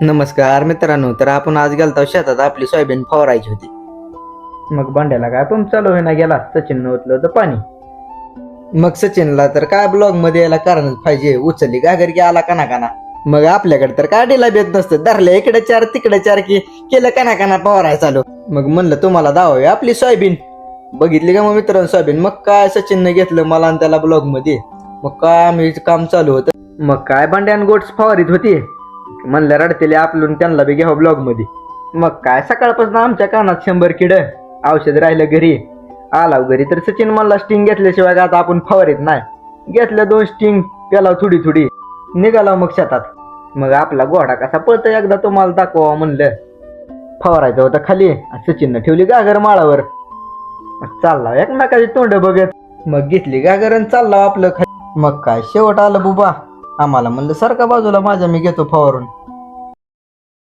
नमस्कार मित्रांनो, तर आपण आज गेलतो शेतात आपली सोयाबीन फवारायची होती. मग भांड्याला काय पंप चालू होईना गेला, सचिन ओतलं होतं पाणी. मग सचिनला तर काय ब्लॉग मध्ये यायला कारणच पाहिजे, उचलली गागर की आला काना काना. मग आपल्याकडे तर काय डिला बेत नसतं, धरलं इकडे चार तिकडे चार की केलं काना काना फवारायला चालू. मग म्हणलं तुम्हाला दावावी आपली सोयाबीन. बघितली का मग मित्रांनो सोयाबीन. मग काय सचिनने घेतलं मला आणि त्याला ब्लॉग मध्ये. मग काय आम्ही काम चालू होतं. मग काय भांड्यान गोट्स फवारीत होती, म्हणलं रडतेले आपलून त्यांना बी घ्यावं ब्लॉग मध्ये. मग काय सकाळपासून आमच्या कानात 100 किड औषध राहिलं घरी. आला घरी तर सचिन म्हणला स्टिंग घेतल्याशिवाय का आता आपण फवारीत नाही. घेतल्या 2 स्टिंग, प्याला थोडी थोडी, निघाला मग शेतात. मग आपला घोडा कसा पळतो एकदा तुम्हाला दाखवा म्हणलं. फवारायचं होतं खाली, सचिननं ठेवली गागर माळावर. चालला एकमेकाची तोंड बघत. मग घेतली गागर आणि चालला आपलं खाली. मग काय शेवट आलं बुबा. आम्हाला म्हणलं सारखा बाजूला माझ्या, मी घेतो फवारून.